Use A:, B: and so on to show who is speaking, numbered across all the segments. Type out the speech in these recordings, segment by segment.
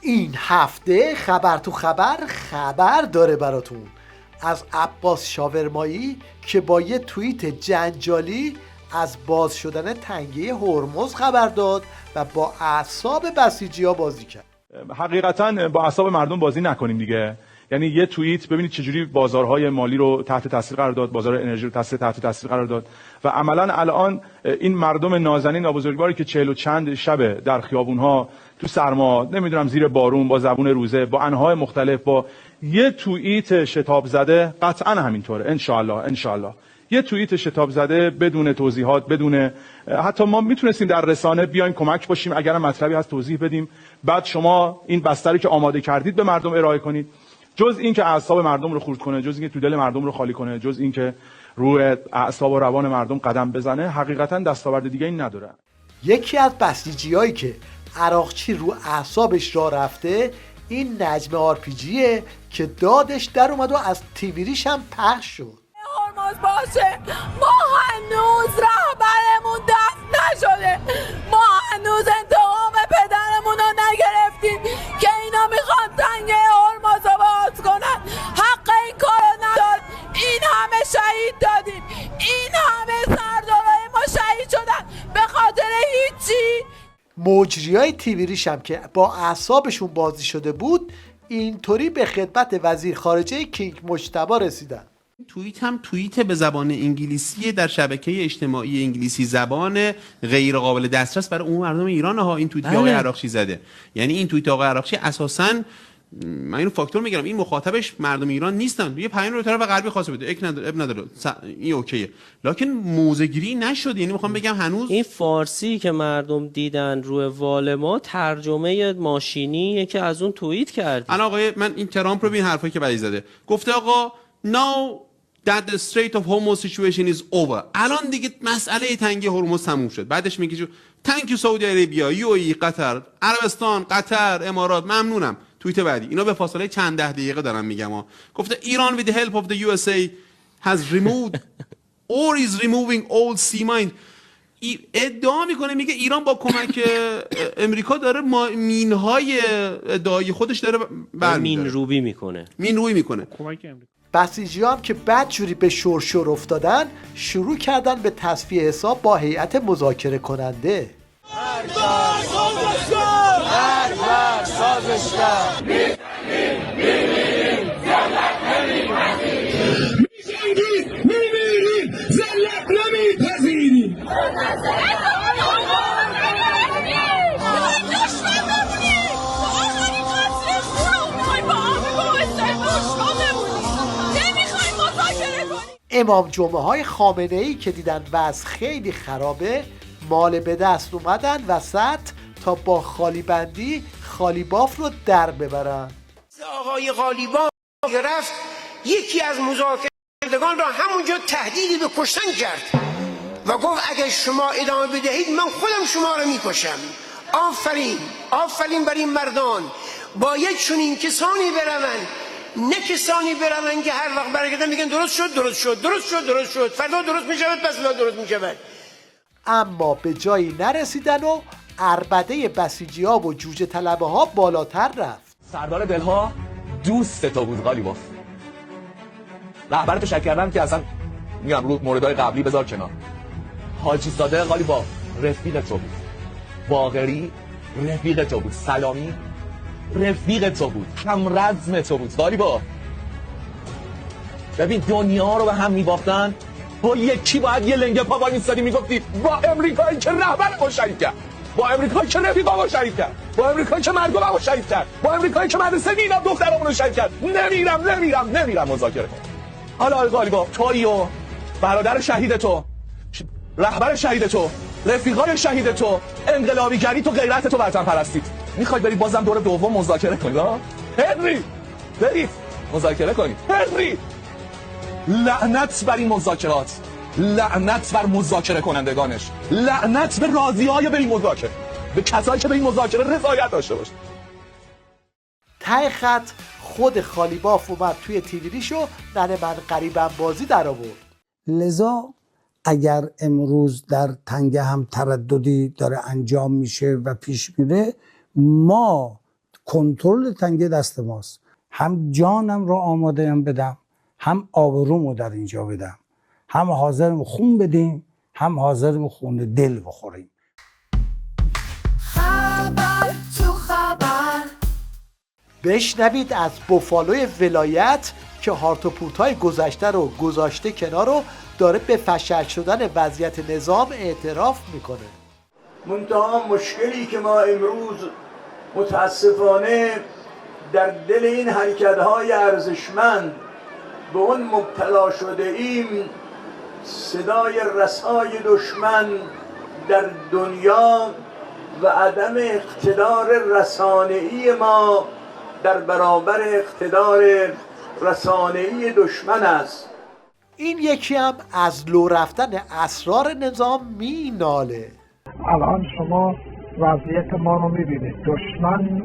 A: این هفته خبر تو خبر داره براتون از عباس شاورمایی که با یه توییت جنجالی از باز شدن تنگه هرمز خبر داد و با اعصاب بسیجی‌ها بازی کرد.
B: حقیقتا با اعصاب مردم بازی نکنیم دیگه. یعنی یه توییت ببینید چجوری بازارهای مالی رو تحت تاثیر قرار داد، بازار انرژی رو تحت تاثیر قرار داد و عملا الان این مردم نازنین و بزرگواری که 40 و چند شب در خیابونها تو سرما، نمیدونم زیر بارون، با زبون روزه، با انواع مختلف، با یه توییت شتاب زده، قطعا همینطوره ان یه توییت شتاب زده بدون توضیحات، بدون حتی ما میتونستیم در رسانه بیایم کمک باشیم اگر مطلبی هست توضیح بدیم، بعد شما این بستری که آماده کردید به مردم ارائه کنید. جز این که اعصاب مردم رو خورد کنه، جز این که تو دل مردم رو خالی کنه، جز این که روی اعصاب و روان مردم قدم بزنه، حقیقتا دستاورد دیگه این نداره.
A: یکی از بسیجی‌هایی که عراقچی رو اعصابش را رفته این نجم آرپیجیه که دادش در اومد و از تیویریش هم پخش شد.
C: هرمز باشه، ما هنوز رهبرمون دست نشده، ما هنوز انتقام پدرمون رو نگرفتیم که اینا میخوان تنگه هرمز رو باز کنن. حق این کار نداد. این همه شهید دادیم، این همه سردارای ما شهید شدن به خاطر هیچی.
A: مجریای تیویریش هم که با اعصابشون بازی شده بود اینطوری به خدمت وزیر خارجه کینگ مجتبی رسیدن.
D: توییت هم توییت به زبان انگلیسی در شبکه اجتماعی انگلیسی زبان غیر قابل دسترس برای عموم مردم ایران ها. این توییت آقای عراقچی زده، یعنی این توییت آقای عراقچی اساساً من اینو فاکتور میگیرم، این مخاطبش مردم ایران نیستن. یه پیام رو طرف غربی خواسته بده، اب نداره، این اوکیه، لکن موزه‌گیری نشد. یعنی میخوام بگم هنوز
E: این فارسی که مردم دیدن روی وال ما ترجمه ماشینیه که از اون توییت کرد.
D: الان آقای من این ترامپ رو ببین حرفایی که بعدی زده، گفته آقا now that the strait of Hormuz situation is over. الان دیگه مسئله تنگی هرمز تموم شد. بعدش میگه thank you سعودی عربیا، UAE، قطر، عربستان، قطر، امارات، ممنونم. توییت بعدی اینا به فاصله چند ده دقیقه دارم میگم ها. گفته ایران with the help of the USA has removed or is removing all sea mine. ادعا میکنه، میگه ایران با کمک امریکا داره مینهای ادعای خودش داره
E: مین روبی میکنه.
D: کمک امریکا.
A: بسیجی‌ها هم که بدجوری به شرشر افتادن شروع کردن به تصفیه حساب با هیئت مذاکره کننده. امام جمعه های خامنه‌ای که دیدن وضع خیلی خرابه مال به دست اومدن وسط تا با خالی بندی خالی باف رو در ببرن.
F: آقای قالیباف رفت یکی از مذاکره‌کنندگان را همونجا تهدیدی به کشتن کرد و گفت اگر شما ادامه بدهید من خودم شما را میکشم. آفرین بر این مردان. باید چنین کسانی بروند، نه کسانی بروند که هر وقت برگردن میگن درست شد، فردا درست میشود، پس فردا درست میشود.
A: اما به جایی نرسیدن و عربده بسیجی‌ها و جوجه طلبه ها بالاتر رفت.
G: سردار دلها دوست تو بود قالیباف. رهبرتو شک کردم که اصلا میگم رو موردهای قبلی بذار کنار. حاجی صادق قالیباف رفیق تو بود. باقری رفیق تو بود. سلامی رفیق تو بود. هم رزم تو بود قالیباف. ببین دنیا رو به هم میباختن، تو یکی باید یه لنگه پا با ایستادی میگفتی با امریکایی که رهبر ما شریک کرد، با امریکایی که رفیقا ما شریک کرد، با امریکایی که مرگو ما شریک کرد، با امریکایی که مدرسه میرم دخترامونو شریک کرد، نمیرم مذاکره کنم. حالا آقای قالیباف تویی و برادر شهید تو، رهبر شهید تو، رفیقای شهید تو، انقلابیگری تو، غیرت تو، وطن پرستید، میخوای بری بازم دور دوم مذاکره کنی؟ هنری برید مذاکره کنید. هنری لعنت بر این مذاکرات، لعنت بر مذاکره کنندگانش، لعنت به راضی‌های به این مذاکره، به کسایی که به این مذاکره رضایت داشته باشه.
A: ته خط خود خالیباف اومد توی تیویریشو ننه من قریبم بازی در آورد.
H: لذا اگر امروز در تنگه هم ترددی داره انجام میشه و پیش میره، ما کنترل تنگه دست ماست. هم جانم را آماده ام بدم، هم آبرومو در اینجا بدم، هم حاضرم خون بدیم، هم حاضرم خون دل بخوریم.
C: خبر تو خبر.
A: بشنوید از بوفالوی ولایت که هارت و پورت‌های گذشته رو گذاشته کنار و داره به فشل شدن وضعیت نظام اعتراف میکنه.
I: منتها مشکلی که ما امروز متاسفانه در دل این حرکت‌های ارزشمند به اون مبتلا شده ایم، صدای رسای دشمن در دنیا و عدم اقتدار رسانه‌ای ما در برابر اقتدار رسانه‌ای دشمن است.
A: این یکی هم از لو رفتن اسرار نظام میناله.
J: الان شما وضعیت ما رو میبینید، دشمن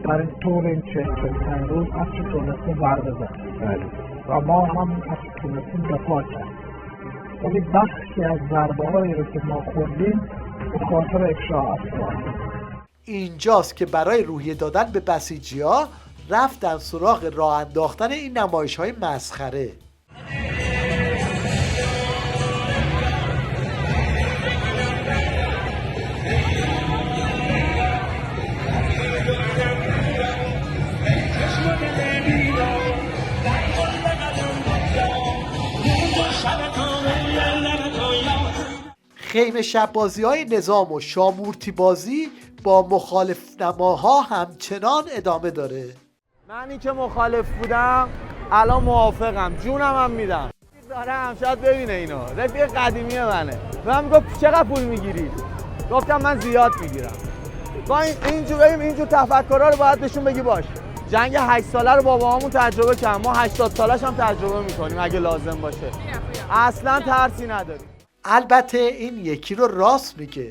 J: در این طول این 45 روز از چه تونستیم ضربه زد و ما هم از چه تونستیم دفاع کرد، ولی بخشی از ضربه هایی رو که ما خوردیم به خاطر افشاء اسرار.
A: اینجاست که برای روحیه دادن به بسیجی‌ها رفتن سراغ راه انداختن این نمایش‌های مسخره. خیمه شب بازی های نظام و شامورتی بازی با مخالف نماها همچنان ادامه داره.
K: منی که مخالف بودم الان موافقم، جونم هم میدم. دارم شاید ببینه اینو، رفیق قدیمی منه. و من گفت چقدر پول میگیری؟ گفتم من زیاد میگیرم. با اینجور تفکرها رو باید بهشون بگی باش. جنگ 8 ساله رو باباهامون تجربه کردن، ما 80 سالش هم تجربه میکنیم اگه لازم باشه. اصلا ترسی نداریم.
A: البته این یکی رو راست میگه.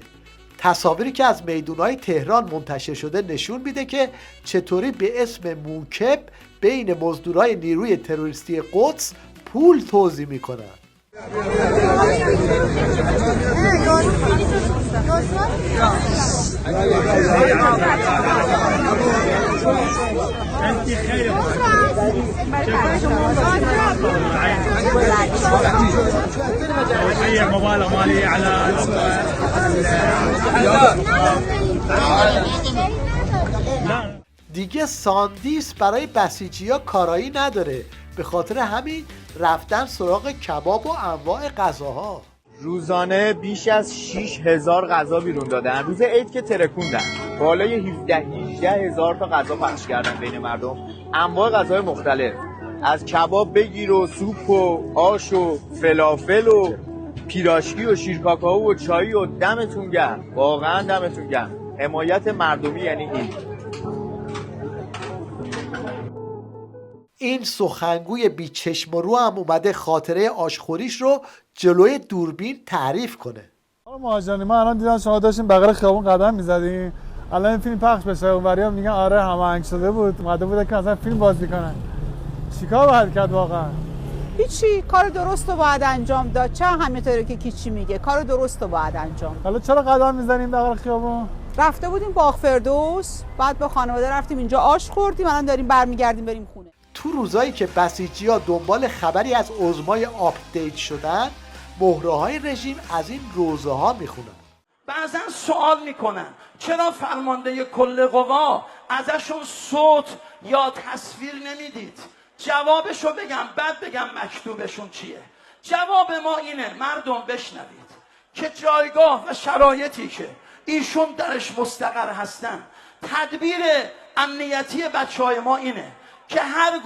A: تصاویری که از میدونهای تهران منتشر شده نشون میده که چطوری به اسم موکب بین مزدورای نیروی تروریستی قدس پول توزیع میکنن. دیگه ساندیس برای بسیجی‌ها کارایی نداره، به خاطر همین رفتن سراغ کباب و انواع غذاها.
K: روزانه بیش از 6000 غذا بیرون دادن. روز عید که ترکوندن بالای 17-18 هزار تا غذا پخش کردن بین مردم، انواع غذاهای مختلف، از کباب بگیر و سوپ و آش و فلافل و پیراشکی و شیرکاکائو و چای و دمتون گرم، واقعا دمتون گرم. حمایت مردمی یعنی
A: این سخنگوی بی چشم و رو هم اومده خاطره آشخوریش رو جلوی دوربین تعریف کنه.
J: مهاجرانی ما الان دیدم شما داشتین بغل خیابون قدم می‌زدین، الان این فیلم پخش بشه اونوریا میگن آره هماهنگ شده بود، اومده بوده که مثلا فیلم بازی کنن. چیکار باید کرد واقعا؟
L: هیچی، کار درست رو باید انجام داد. چه همینطوره که کیچی میگه، کار درست رو باید انجام.
J: حالا چرا قدم می‌زنیم بغل خیابون؟
L: رفته بودیم باغ فردوس، بعد با خانواده رفتیم اینجا آش خوردیم، الان داریم برمیگردیم بریم خونه.
A: تو روزایی که بسیجی‌ها دنبال خبری از عزمای آپدیت شدن، مهره‌های رژیم از این روزه‌ها میخونن.
M: بعضا سوال میکنن چرا فرمانده کل قوا ازشون صوت یا تصویر نمیدید؟ جوابشو بگم بعد بگم مکتوبشون چیه. جواب ما اینه مردم بشنوید که جایگاه و شرایطی که ایشون درش مستقر هستن، تدبیر امنیتی بچهای ما اینه که هر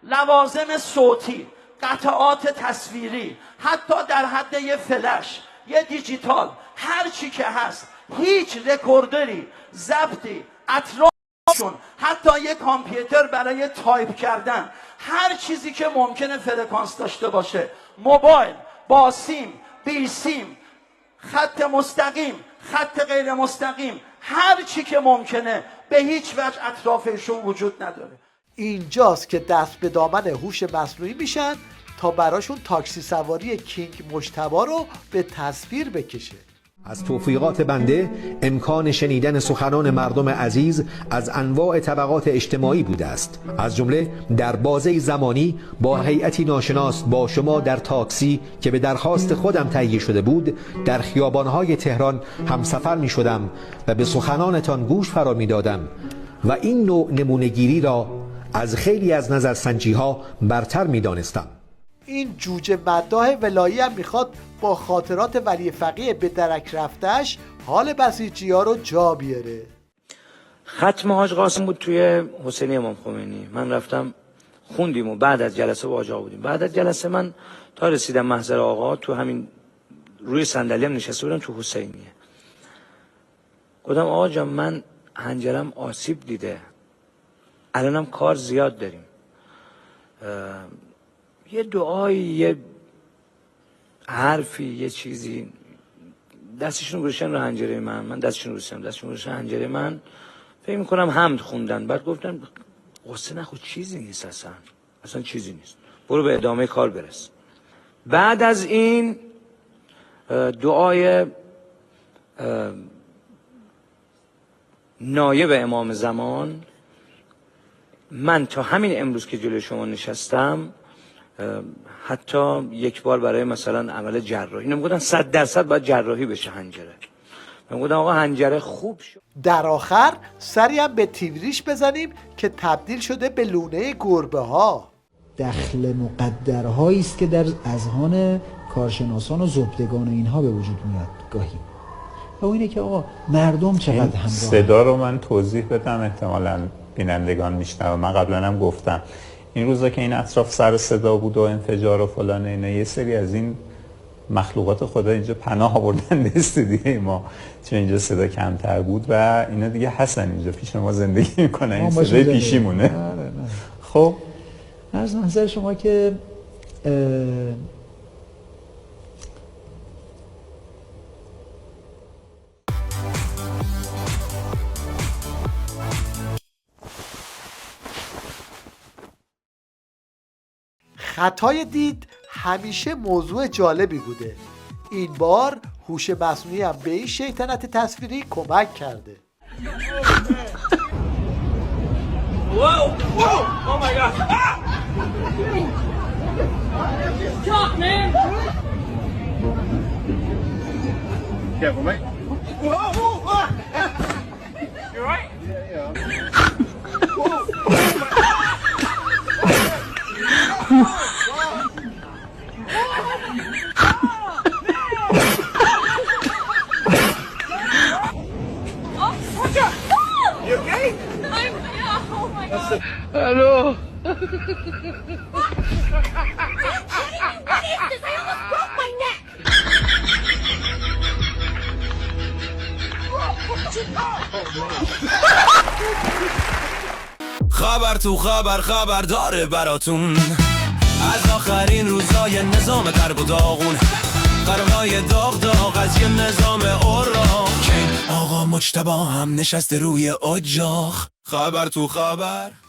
M: لوازم صوتی، قطعات تصویری، حتی در حد یه فلش، یه دیجیتال، هر چی که هست، هیچ رکوردری، ضبطی، اطرافشون، حتی یه کامپیوتر برای تایپ کردن، هر چیزی که ممکنه فرکانس داشته باشه، موبایل، با سیم، بی سیم، خط مستقیم، خط غیر مستقیم، هر چی که ممکنه به هیچ وجه اطرافشون وجود نداره.
A: اینجاست که دست به دامن هوش مصنوعی میشن تا براشون تاکسی سواری کینگ مجتبی رو به تصویر بکشه.
N: از توفیقات بنده امکان شنیدن سخنان مردم عزیز از انواع طبقات اجتماعی بوده است. از جمله در بازه زمانی با هیئتی ناشناس با شما در تاکسی که به درخواست خودم تهیه شده بود در خیابانهای تهران همسفر می شدم و به سخنانتان گوش فرا می دادم و این نوع نمونه‌گیری را از خیلی از نظرسنجی‌ها برتر می دانستم.
A: این جوجه مداح ولایی هم میخواد با خاطرات ولی فقیه به درک رفتش حال بسیجی‌ها رو جا بیاره.
O: ختم حاج قاسم بود توی حسینی امام خمینی. من رفتم خوندیم و بعد از جلسه با آقا بودیم. بعد از جلسه من تا رسیدم محضر آقا تو همین روی صندلی هم نشسته بودم تو حسینیه. گفتم آقا جان من حنجرم آسیب دیده. الانم کار زیاد داریم. یه دعایی، یه حرفی، یه چیزی دستشون گوشن رو حنجره من دستشون گوشن حنجره من فکر میکنم حمد خوندن. بعد گفتن قصه نخود، چیزی نیست اصلا چیزی نیست، برو به ادامه کار برس. بعد از این دعای نایب امام زمان، من تا همین امروز که جلوی شما نشستم حتی یک بار برای مثلا عمل جراحی نمیگفتن 100% باید جراحی بشه حنجره، میگفتن آقا حنجره خوب شد.
A: در آخر سری هم به تیوریش بزنیم که تبدیل شده به لونه گربه ها.
P: دخل مقدرهایی است که در اذهان کارشناسان و زبدگان و اینها به وجود میاد گاهی، و اینه که آقا مردم چقدر همراه.
Q: صدا رو من توضیح بدم، احتمالاً بینندگان میشنوه. من قبلا هم گفتم این روزا که این اطراف سر صدا بود و انفجار و فلان اینا، یه سری از این مخلوقات خدا اینجا پناه آوردن به استودیوی ما چون اینجا صدا کمتر بود و اینا دیگه هستن اینجا پیش ما زندگی میکنن، این صدای پیشیمونه. خب
P: از نظر شما که
A: خطای دید همیشه موضوع جالبی بوده. این بار هوش مصنوعی هم به این شیطنت تصویری کمک کرده.
R: Hello.
S: خبر تو خبر داره براتون از آخرین روزای نظام غرب و داغون، قرنهای داغ از یه نظام اوراق که آقا مجتبی هم نشسته روی اجاق. خبر تو خبر